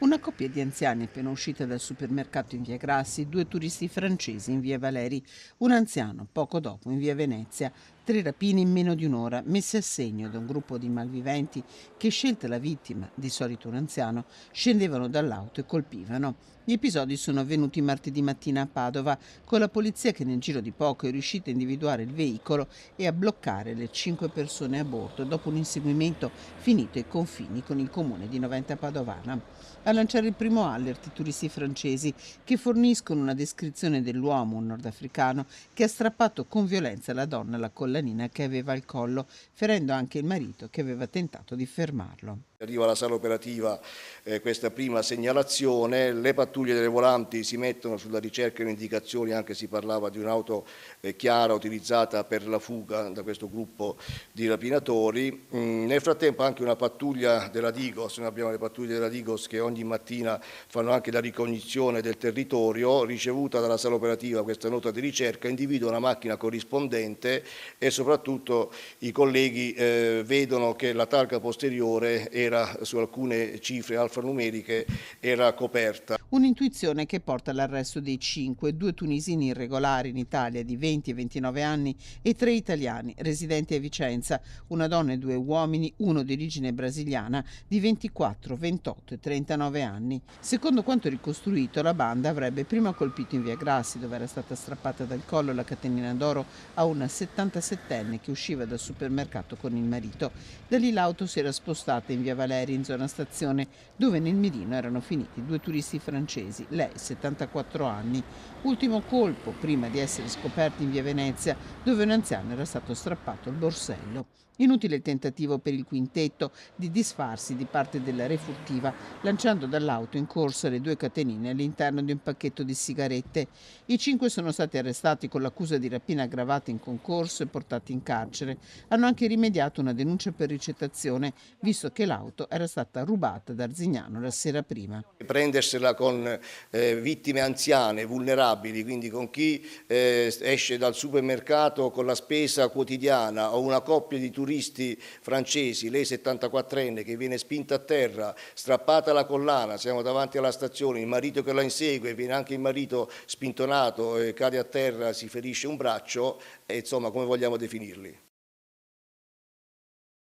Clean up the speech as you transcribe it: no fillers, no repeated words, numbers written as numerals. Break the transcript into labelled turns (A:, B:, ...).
A: Una coppia di anziani appena uscita dal supermercato in via Grassi, due turisti francesi in via Valeri, un anziano poco dopo in via Venezia. Tre rapine in meno di un'ora, messi a segno da un gruppo di malviventi che, scelta la vittima, di solito un anziano, scendevano dall'auto e colpivano. Gli episodi sono avvenuti martedì mattina a Padova, con la polizia che nel giro di poco è riuscita a individuare il veicolo e a bloccare le 5 persone a bordo dopo un inseguimento finito ai confini con il comune di Noventa Padovana. A lanciare il primo allert i turisti francesi, che forniscono una descrizione dell'uomo, un nordafricano, che ha strappato con violenza alla donna la collanina che aveva al collo, ferendo anche il marito che aveva tentato di fermarlo.
B: Arriva alla sala operativa questa prima segnalazione, le pattuglie delle volanti si mettono sulla ricerca e indicazioni, anche si parlava di un'auto chiara utilizzata per la fuga da questo gruppo di rapinatori. Nel frattempo anche una pattuglia della Digos, noi abbiamo le pattuglie della Digos che ogni mattina fanno anche la ricognizione del territorio, ricevuta dalla sala operativa questa nota di ricerca, individua una macchina corrispondente e soprattutto i colleghi vedono che la targa posteriore era su alcune cifre alfanumeriche era coperta.
A: Un'intuizione che porta all'arresto dei cinque, due tunisini irregolari in Italia di 20 e 29 anni e tre italiani residenti a Vicenza, una donna e due uomini, uno di origine brasiliana di 24, 28 e 39 anni. Secondo quanto ricostruito, la banda avrebbe prima colpito in via Grassi, dove era stata strappata dal collo la catenina d'oro a una 77enne che usciva dal supermercato con il marito. Da lì l'auto si era spostata in via Valeri, in zona stazione, dove nel mirino erano finiti due turisti francesi, lei 74 anni. Ultimo colpo prima di essere scoperti in via Venezia, dove un anziano era stato strappato al borsello. Inutile il tentativo per il quintetto di disfarsi di parte della refurtiva, lanciando dall'auto in corsa le due catenine all'interno di un pacchetto di sigarette. I cinque sono stati arrestati con l'accusa di rapina aggravata in concorso e portati in carcere. Hanno anche rimediato una denuncia per ricettazione, visto che l'auto era stata rubata da Arzignano la sera prima.
B: Prendersela con vittime anziane, vulnerabili, quindi con chi esce dal supermercato con la spesa quotidiana, o una coppia di turisti francesi, lei 74enne che viene spinta a terra, strappata la collana, siamo davanti alla stazione, il marito che la insegue, viene anche il marito spintonato, cade a terra, si ferisce un braccio, e insomma come vogliamo definirli?